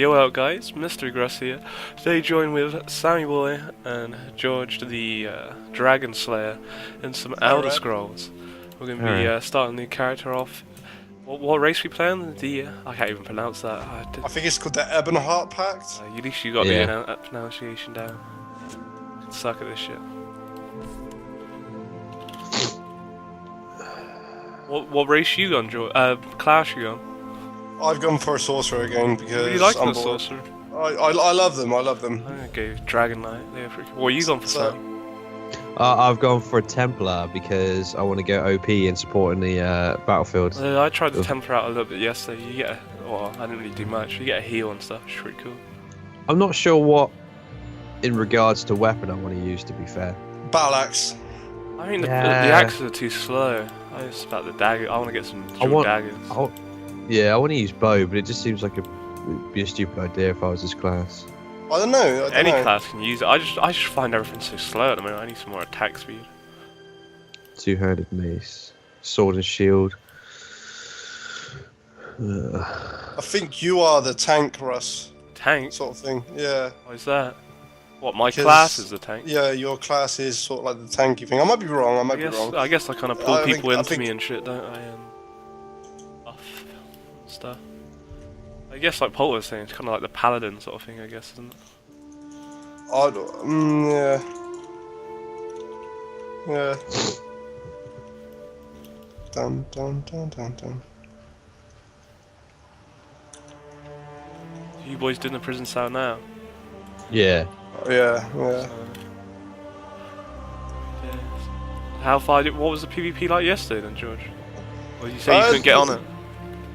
Yo out guys, Mr. Gruss here. Today joined with Sammy Boy and George the Dragon Slayer in some Elder Scrolls. We're going to be starting the character off. What race we playing? I can't even pronounce that. I think it's called the Ebonheart Pact. At least you got the pronunciation down. Suck at this shit. What race you gone, George? Clash you gone? I've gone for a sorcerer again because What do you like the sorcerer? I love them. I love them. I'm gonna go DragonKnight. They're freaking. What are you gone for, Sam? I've gone for a Templar because I want to go OP and supporting the battlefield. I tried the Templar out a little bit yesterday. You get I didn't really do much. You get a heal and stuff. It's pretty cool. I'm not sure what, in regards to weapon, I want to use. To be fair, Battle axe. I mean, the axes are too slow. I just about the dagger. I want to get some daggers. I want to use bow, but it just seems like it'd be a stupid idea if I was this class. I don't know. Any class can use it. I just find everything so slow at the moment. I need some more attack speed. Two-handed mace, sword and shield. I think you are the tank, Russ. Tank? Sort of thing. Yeah. Why is that? What, my class is the tank? Yeah, your class is sort of like the tanky thing. I might be wrong. I guess I kind of pull people into me and shit, don't I? Stuff. I guess like Paul was saying, it's kind of like the paladin sort of thing, I guess, isn't it? Yeah. Yeah. Dun dun dun dun dun. You boys doing the prison cell now? Yeah. Yeah. How far? What was the PvP like yesterday then, George? Or did you say you couldn't get on it?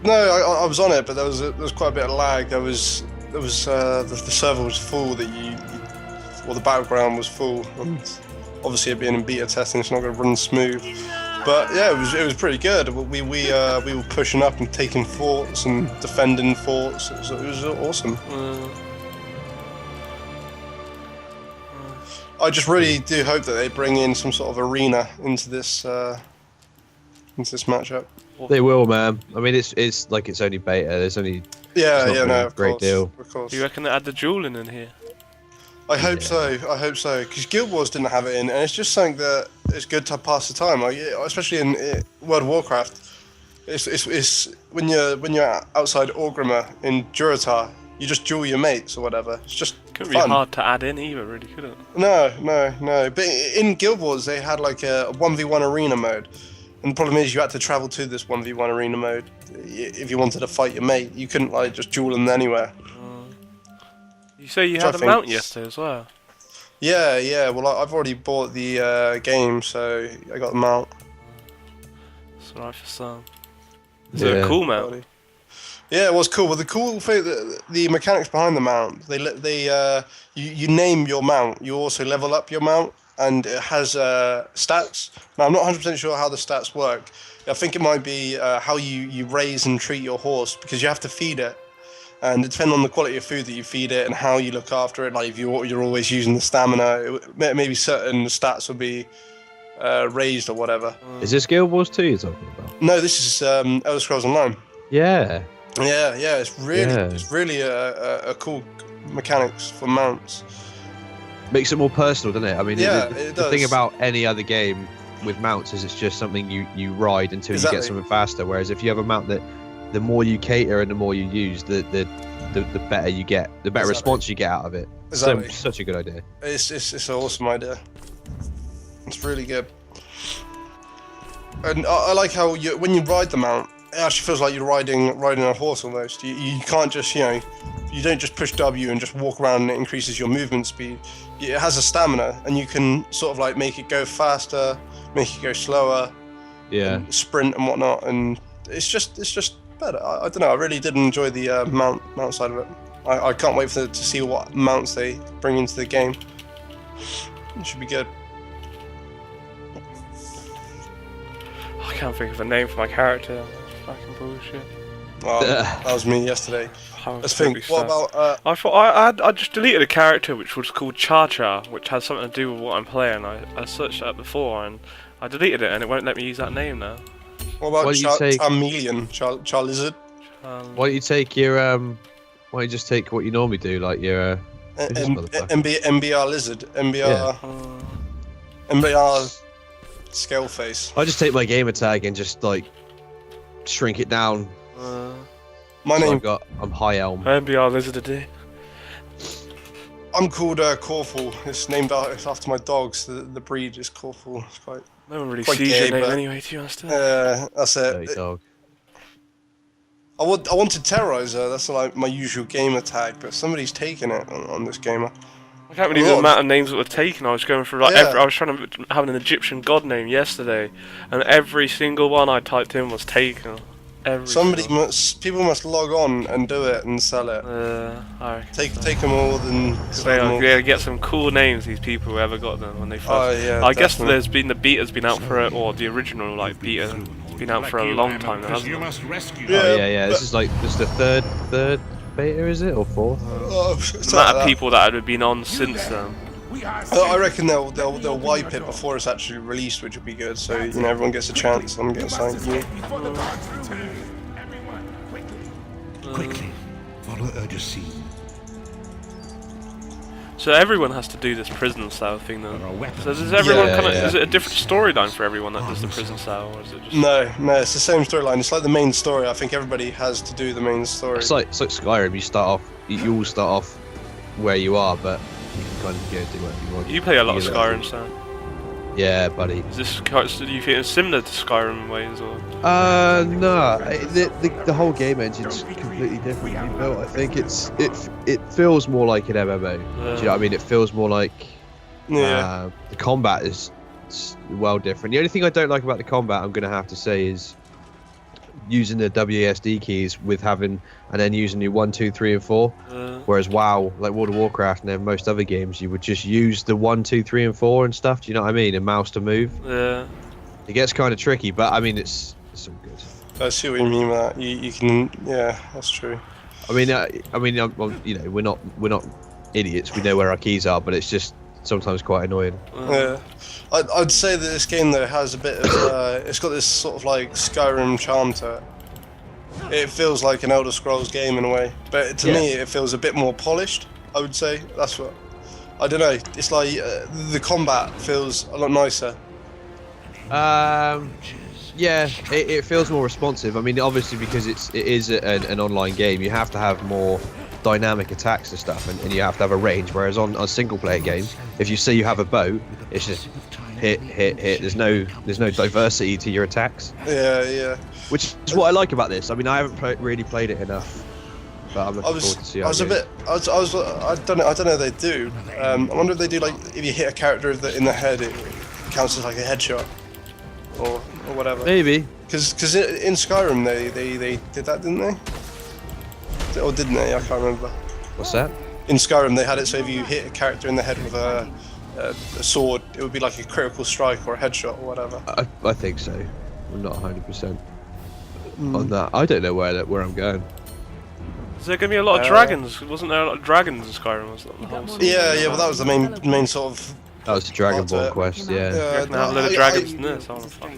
No, I was on it, but there was quite a bit of lag. The server was full. The battleground was full, and obviously it being in beta testing, it's not going to run smooth. But yeah, it was pretty good. We were pushing up and taking forts and defending forts. It was awesome. I just really do hope that they bring in some sort of arena into this matchup. They will, man. I mean, it's like it's only beta. There's only a great deal. Of course. Do you reckon they add the dueling in here? I hope so. Because Guild Wars didn't have it in, and it's just something that is good to pass the time. Like, especially in World of Warcraft, it's when you're outside Orgrimmar in Durotar, you just duel your mates or whatever. It's just couldn't fun. be hard to add in either, really, could it? No. But in Guild Wars, they had like a 1v1 arena mode. And the problem is you had to travel to this 1v1 arena mode if you wanted to fight your mate. You couldn't like just duel them anywhere. You say you had a mount yesterday as well? Yeah. Well, I've already bought the game, so I got the mount. That's right for some. Is it a cool mount? Yeah, it was cool. Well, the cool thing, the mechanics behind the mount, you name your mount. You also level up your mount. And it has stats. Now, I'm not 100% sure how the stats work. I think it might be how you raise and treat your horse, because you have to feed it. And depending on the quality of food that you feed it and how you look after it, like if you're always using the stamina, maybe certain stats will be raised or whatever. Is this Guild Wars 2 you're talking about? No, this is Elder Scrolls Online. Yeah. Yeah. It's really a cool mechanics for mounts. Makes it more personal, doesn't it? I mean, it the thing about any other game with mounts is it's just something you ride until you get something faster. Whereas if you have a mount that the more you cater and the more you use, the better you get, the better response you get out of it. Exactly. Such a good idea. It's an awesome idea. It's really good. And I like how when you ride the mount, it actually feels like you're riding a horse almost. You can't just you don't just push W and just walk around and it increases your movement speed. It has a stamina, and you can sort of like make it go faster, make it go slower, and sprint and whatnot, and it's just better. I don't know. I really did enjoy the mount side of it. I can't wait to see what mounts they bring into the game. It should be good. I can't think of a name for my character. Fucking bullshit. That was me yesterday. Let's think. What about? I thought I just deleted a character which was called Cha Cha, which has something to do with what I'm playing. I searched that before and I deleted it, and it won't let me use that name now. What about Charmeleon? Charlizard? Why don't you take your Why don't you just take what you normally do, like your MBR lizard, MBR scale face. I just take my gamer tag and just like shrink it down. My name. I'm High Elm. MBR lizard. I'm called Corful. It's named after my dogs. The breed is Corful. It's quite. No one really quite sees gay, your name but, anyway, to be honest. That's it. Dirty dog. I wanted Terrorizer. That's like my usual gamer tag, but somebody's taken it on this gamer. I can't believe the amount of names that were taken. I was going through like Yeah. I was trying to have an Egyptian god name yesterday, and every single one I typed in was taken. People must log on and do it and sell it. I Take them all, then sell them all. yeah, get some cool names. These people who ever got them when they first. Oh, yeah, I guess definitely. the beta's been out for it, or the original like beta been out for a long time now, hasn't it? Yeah. This is the third beta, is it, or fourth? The amount of people that had been on since then. I reckon they'll wipe it before it's actually released, which would be good. So everyone gets a chance on getting something new. Quickly, follow urgency. So everyone has to do this prison style thing then. So does everyone is it a different storyline for everyone that does the prison style, or is it just... No, it's the same storyline. It's like the main story. I think everybody has to do the main story. It's like Skyrim. You all start off where you are, but you can kind of go do whatever you want. You play a lot of Skyrim, Sam. Yeah, buddy. Is this do you think it's similar to Skyrim in ways, or? No. The whole game engine's completely differently built. I think it feels more like an MMO. Do you know what I mean? It feels more like the combat is well different. The only thing I don't like about the combat, I'm gonna have to say, is using the WASD keys with having and then using your 1, 2, 3, and 4. Whereas WoW, like World of Warcraft, and then most other games, you would just use the 1, 2, 3, and 4 and stuff. Do you know what I mean? And mouse to move. Yeah. It gets kind of tricky, but I mean it's all good. I see what you mean with that. You can, yeah, that's true. I mean, we're not idiots. We know where our keys are, but it's just sometimes quite annoying. Yeah, I'd say that this game though has a bit of it's got this sort of like Skyrim charm to it. It feels like an Elder Scrolls game in a way, but to me it feels a bit more polished. I would say that's what. I don't know. It's like the combat feels a lot nicer. Yeah, it feels more responsive. I mean, obviously because it is an online game, you have to have more dynamic attacks and stuff, and you have to have a range. Whereas on a single player game, if you say you have a bow, it's just hit. There's no diversity to your attacks. Yeah. Which is what I like about this. I mean, I haven't really played it enough, but I'm looking forward to see how it goes. I don't know if they do. I wonder if they do, like, if you hit a character in the head, it counts as like a headshot, or whatever. Maybe. Because in Skyrim they did that, didn't they? Or didn't they? I can't remember. What's that? In Skyrim they had it so if you hit a character in the head with a sword, it would be like a critical strike or a headshot or whatever. I think so. I'm not 100% on that. I don't know where I'm going. Is there going to be a lot of dragons? Wasn't there a lot of dragons in Skyrim? Was that the whole story? Yeah, but that was the main sort of. That was the Dragonborn quest, yeah. Have a load of dragons in this.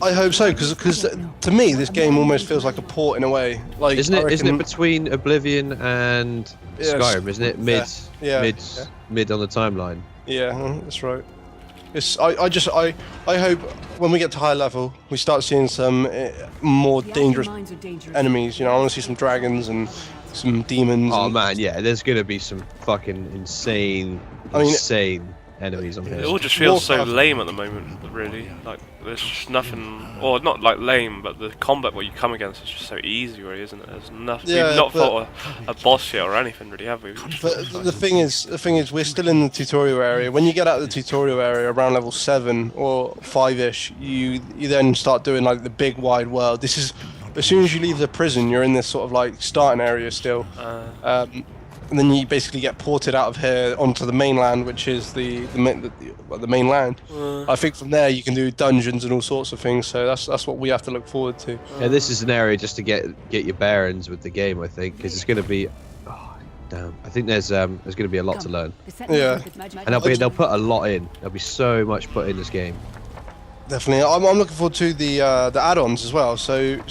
I hope so, because to me this game almost feels like a port in a way. Like, isn't it between Oblivion and Skyrim? Isn't it mid on the timeline? Yeah, that's right. I hope when we get to high level we start seeing some more dangerous enemies. I want to see some dragons and some demons. Oh man, yeah. There's gonna be some fucking insane enemies on here. It all just feels so lame at the moment, really. Like, there's just nothing, or not like lame, but the combat what you come against is just so easy, really, isn't it? There's nothing. We've not fought a boss yet or anything, really, have we? But the thing is, we're still in the tutorial area. When you get out of the tutorial area around level 7 or 5-ish, you then start doing like the big wide world. This is as soon as you leave the prison, you're in this sort of like starting area still. And then you basically get ported out of here onto the mainland, which is the mainland. I think from there you can do dungeons and all sorts of things. So that's what we have to look forward to. Yeah, this is an area just to get your bearings with the game, I think, because it's going to be. Oh, damn! I think there's going to be a lot to learn. Yeah, and they'll put a lot in. There'll be so much put in this game. Definitely, I'm looking forward to the add-ons as well. So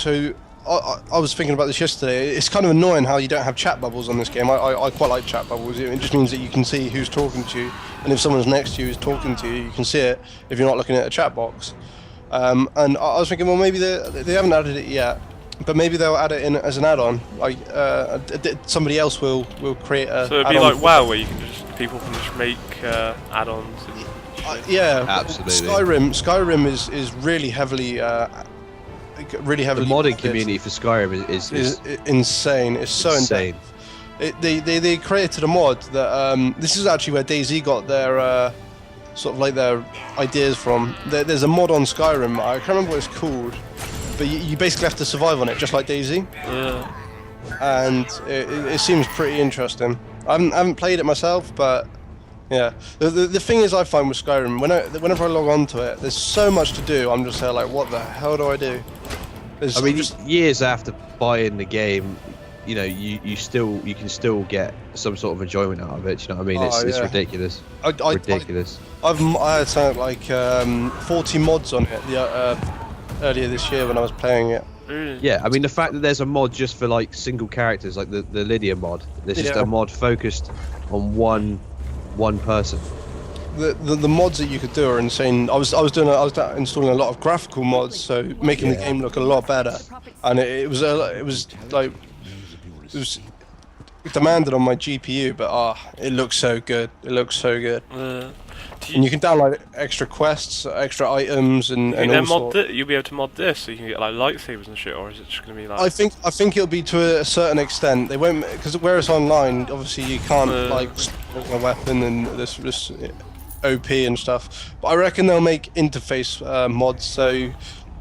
I was thinking about this yesterday. It's kind of annoying how you don't have chat bubbles on this game. I quite like chat bubbles. It just means that you can see who's talking to you, and if someone's next to you who's talking to you, you can see it if you're not looking at a chat box. And I was thinking, well, maybe they haven't added it yet, but maybe they'll add it in as an add-on. Like somebody else will create a. So it'd be like WoW, where you can people can just make add-ons. Yeah, absolutely. Skyrim is really heavily. Really heavily. The modding community for Skyrim is insane. It's so insane. They created a mod that this is actually where DayZ got their sort of like their ideas from. There's a mod on Skyrim. I can't remember what it's called, but you basically have to survive on it, just like DayZ. Yeah. And it seems pretty interesting. I haven't played it myself, but yeah. The thing is, I find with Skyrim, whenever I log on to it, there's so much to do. I'm just there like, what the hell do I do? I mean, just years after buying the game, you know, you can still get some sort of enjoyment out of it. You know what I mean? It's ridiculous. Ridiculous. I had something like 40 mods on it earlier this year when I was playing it. Yeah, I mean the fact that there's a mod just for like single characters, like the Lydia mod. There's just a mod focused on one person. The mods that you could do are insane. I was installing a lot of graphical mods, so making the game look a lot better, and it was demanded on my GPU, but it looks so good. It looks so good. And you can download extra quests, extra items, and all sorts. You'll be able to mod this, so you can get like lightsabers and shit, or is it just going to be like? I think it'll be to a certain extent. They won't, because where it's online, obviously you can't like stock a weapon and this OP and stuff. But I reckon they'll make interface mods, so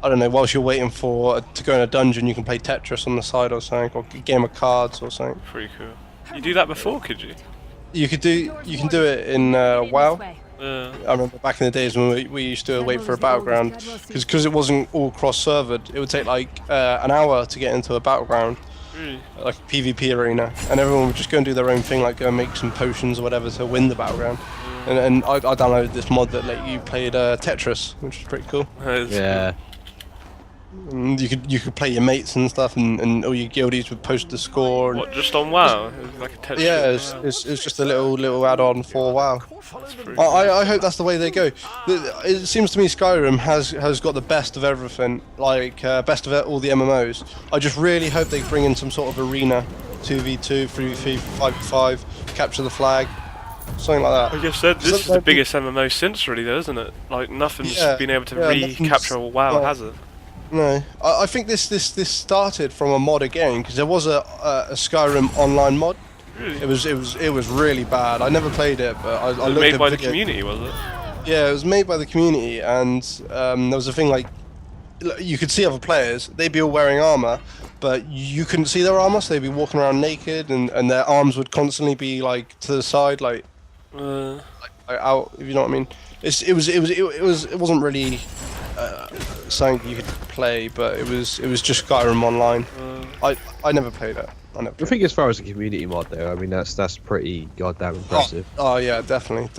I don't know. Whilst you're waiting to go in a dungeon, you can play Tetris on the side or something, or a game of cards or something. Pretty cool. You do that before, could you? You can do it in WoW. I remember back in the days when we used to wait for a battleground, because it wasn't all cross-servered. It would take like an hour to get into a battleground, like a PvP arena, and everyone would just go and do their own thing, like go and make some potions or whatever to win the battleground. And I downloaded this mod that let you play Tetris, which is pretty cool. Yeah. And you could play your mates and stuff, and all your guildies would post the score. What, just on WoW? It was like a Tetris. Yeah, it's just a little add-on for WoW. I hope that's the way they go. It seems to me Skyrim has got the best of everything, like best of all the MMOs. I just really hope they bring in some sort of arena, 2v2, 3v3, 5v5, capture the flag, something like that. Like I said, this is the biggest MMO since, really, though, isn't it? Like nothing's been able to recapture WoW, has it? No, I think this started from a mod again, because there was a Skyrim online mod. Really? It was really bad. I never played it, but I looked at made by the community, was it? Yeah, it was made by the community, and there was a thing like you could see other players. They'd be all wearing armor, but you couldn't see their armor, so they'd be walking around naked, and their arms would constantly be like to the side, like out. If you know what I mean. It wasn't really something you could play, but it was just Skyrim Online. I never played it. I think as far as the community mod though, I mean that's pretty goddamn impressive. Oh yeah, definitely.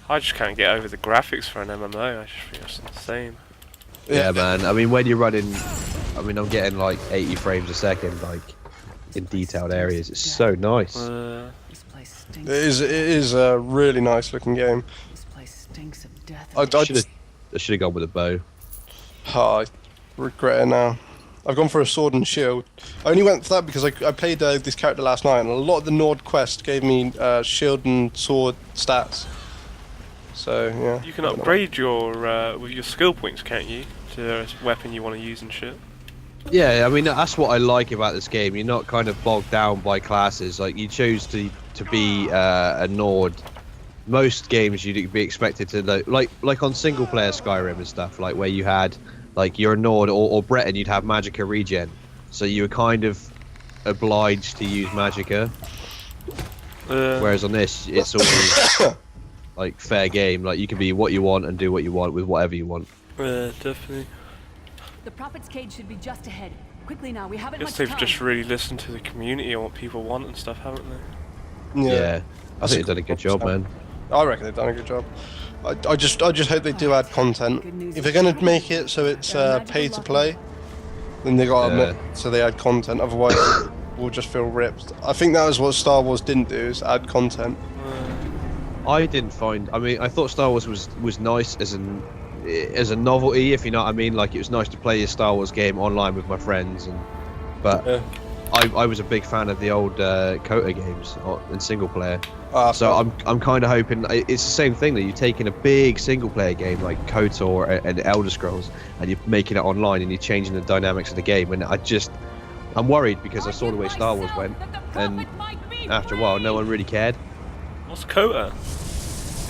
I just can't get over the graphics for an MMO. I just think it's insane. Yeah, man. I mean, when you're running, I mean, I'm getting like 80 frames a second, like in detailed areas. It's so nice. It is a really nice looking game. This place stinks of death. I should have gone with a bow. I regret it now. I've gone for a sword and shield. I only went for that because I played this character last night, and a lot of the Nord quest gave me shield and sword stats. So yeah. You can upgrade your with your skill points, can't you? To the weapon you want to use and shit. Yeah, I mean that's what I like about this game. You're not kind of bogged down by classes. Like you chose to be a Nord. Most games you'd be expected to like on single player Skyrim and stuff, like where you had like you're a Nord or Breton, you'd have Magicka regen. So you were kind of obliged to use Magicka. Whereas on this, it's always like fair game. Like you can be what you want and do what you want with whatever you want. Definitely. The Prophet's Cage should be just ahead. Quickly now, we haven't I much guess they've time. just really listened to the community and what people want and stuff, haven't they? Yeah, I think they've done a good job, man. I reckon they've done a good job. I just hope they do add content. If they're gonna make it so it's pay to play, then they gotta admit so they add content. Otherwise, we'll just feel ripped. I think that was what Star Wars didn't do, is add content. I didn't find. I mean, I thought Star Wars was nice as a novelty, if you know what I mean. Like, it was nice to play a Star Wars game online with my friends, but I was a big fan of the old Kota games in single player. So I'm kind of hoping it's the same thing, that you're taking a big single player game like Kota or an Elder Scrolls and you're making it online and you're changing the dynamics of the game. And I'm worried because I saw the way Star Wars went, and after a while, no one really cared. What's Kota?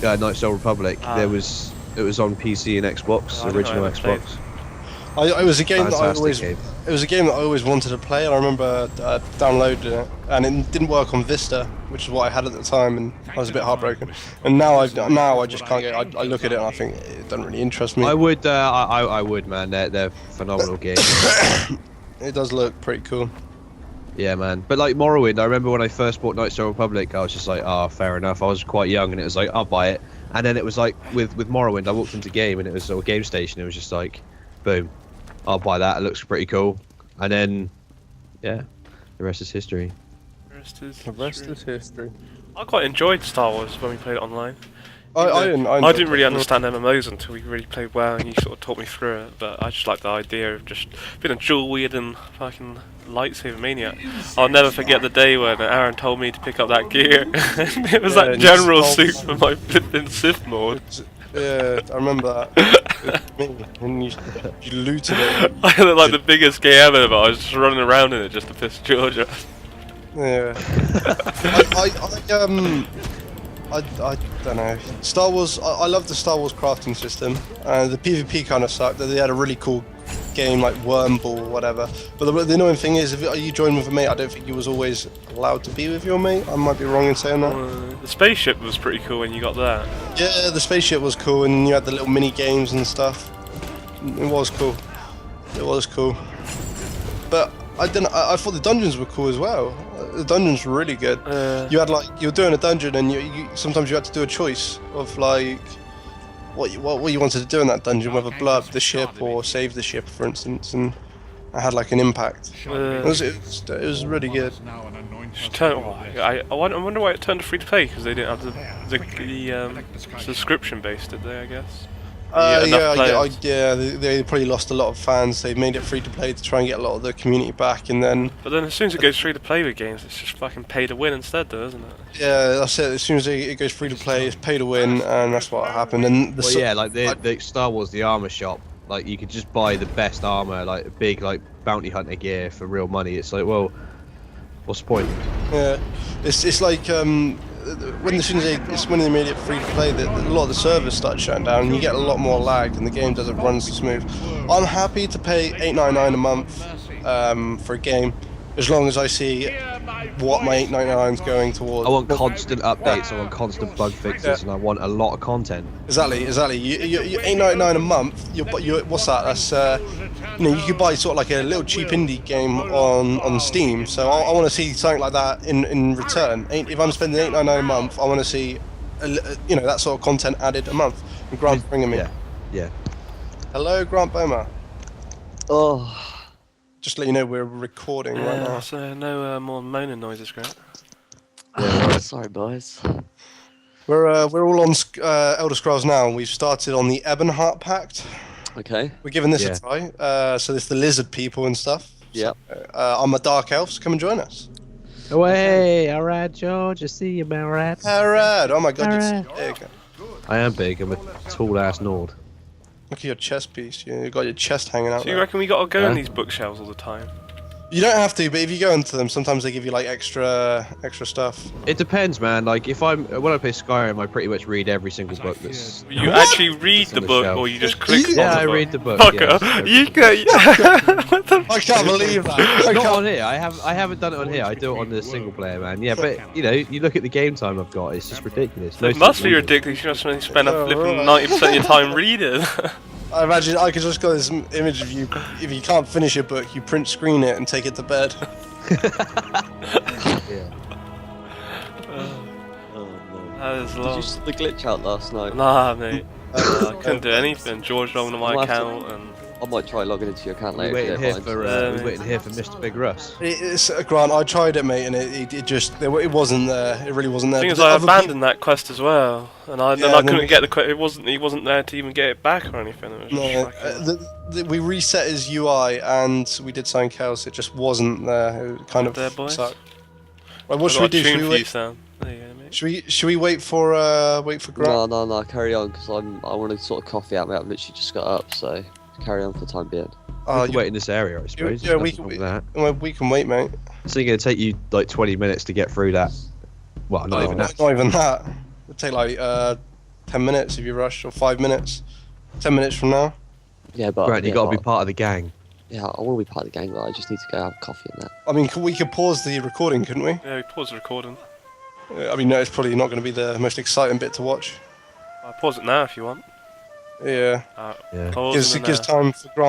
Knights of the Old Republic. It was on PC and Xbox, original Xbox. It was a game that Fantastic game. It was a game that I always wanted to play, and I remember downloading it, and it didn't work on Vista, which is what I had at the time, and I was a bit heartbroken. And now I just can't get. I look at it and I think it doesn't really interest me. I would, man. They're phenomenal games. It does look pretty cool. Yeah, man. But like Morrowind, I remember when I first bought Knights of the Republic, I was just like, fair enough. I was quite young, and it was like, I'll buy it. And then it was like with Morrowind, I walked into game, and it was a game station. It was just like, boom, I'll buy that. It looks pretty cool. And then, yeah, the rest is history. The rest is history. I quite enjoyed Star Wars when we played it online. I didn't really understand MMOs until we really played WoW, and you sort of taught me through it. But I just like the idea of just being a dual wielding fucking lightsaber maniac. I'll never forget the day when Aaron told me to pick up that gear. It was like general suit for my flipping Sith Lord. Yeah, I remember that. And you looted it. I looked like the biggest gay ever, but I was just running around in it just to piss George off. Yeah. I don't know. Star Wars. I love the Star Wars crafting system. The PvP kind of sucked. They had a really cool game like Wormball or whatever. But the annoying thing is, if you join with a mate, I don't think you was always allowed to be with your mate. I might be wrong in saying that. The spaceship was pretty cool when you got that. Yeah, the spaceship was cool, and you had the little mini games and stuff. It was cool. It was cool. But I thought the dungeons were cool as well. The dungeons were really good. You were doing a dungeon, and you sometimes you had to do a choice of like what you wanted to do in that dungeon, whether blow up the ship or save the ship, for instance, and it had like an impact. It was really good. I wonder why it turned to free to play, because they didn't have the subscription based, did they? I guess. They probably lost a lot of fans. They made it free to play to try and get a lot of the community back, and then. But then, as soon as it goes free to play with games, it's just fucking pay to win instead, though, isn't it? Yeah, that's it. As soon as it goes free to play, it's pay to win, and that's what happened. And the Star Wars, the armor shop, like you could just buy the best armor, like big like bounty hunter gear for real money. It's like, well, what's the point? Yeah, it's like when they made it free to play, a lot of the servers started shutting down, and you get a lot more lag, and the game doesn't run so smooth. I'm happy to pay $8.99 a month for a game, as long as I see what my $8.99 is going towards. I want constant updates, I want constant bug fixes, and I want a lot of content. Exactly. You $8.99 a month. What's that? That's you could buy sort of like a little cheap indie game on Steam. So I want to see something like that in return. If I'm spending $8.99 a month, I want to see that sort of content added a month. And Grant's bringing me. Yeah. Hello, Grant Boma. Oh. Just to let you know, we're recording right now. So no more moaning noises, Grant. Sorry, boys. We're all on Elder Scrolls now. We've started on the Ebonheart Pact. Okay. We're giving this a try. So there's the lizard people and stuff. Yep. I'm a dark elf, so come and join us. Oh, hey, alright, George, I see you, man, right? Alright, oh my god, you're so big. I am big, I'm a tall-ass Nord. Look at your chest piece, you got your chest hanging out. So you reckon we gotta go in these bookshelves all the time? You don't have to, but if you go into them, sometimes they give you like extra stuff. It depends, man. Like when I play Skyrim, I pretty much read every single book that's. You actually read the book, or you just click on the book? Yeah, I read the book. Fucker, what the I can't believe that. Not on here. I haven't done it on here. I do it on the single player, man. Yeah, but you look at the game time I've got. It's just ridiculous. It must be ridiculous. You must spend a flipping 90% of your time reading. I imagine I could just got this image of you. If you can't finish your book, you print screen it and take it to bed. Yeah. That is Did long. you sort the glitch out last night? Nah, mate. I couldn't do anything. George logged on my Might have to- account and I might try logging into your account We later. waiting if you here don't for mind. we waiting here for Mr. Big Russ. It's Grant. I tried it, mate, and it just it wasn't there. It really wasn't there. the thing is, But I other abandoned that quest as well, and then Yeah, I and then couldn't we- get the quest. He wasn't there to even get it back or anything. It was people- just no, like, we reset his UI and we did something else. It just wasn't there. It kind of There, boys. sucked. Right, what I should got we a do? tune Should we for you, wait? Sam. There you go, mate. Should we wait for Grant? No, carry on, because I want to sort of coffee out, mate. I've literally just got up, so carry on for the time being. We can wait in this area, I suppose. yeah, we Nothing can- wrong with that. Well, we can wait, mate. It's only going to take you like 20 minutes to get through that. Well, not even that. Not even that. It'll take like 10 minutes if you rush, or 5 minutes. 10 minutes from now. Yeah, but Grant, you yeah, got to be but- part of the gang. Yeah, I want to be part of the gang, but I just need to go have coffee and that. I mean, we could pause the recording, couldn't we? Yeah, we pause the recording. I mean, no, it's probably not going to be the most exciting bit to watch. I'll pause it now if you want. Yeah. Yeah. Pause Gives and it gives then, time for Grant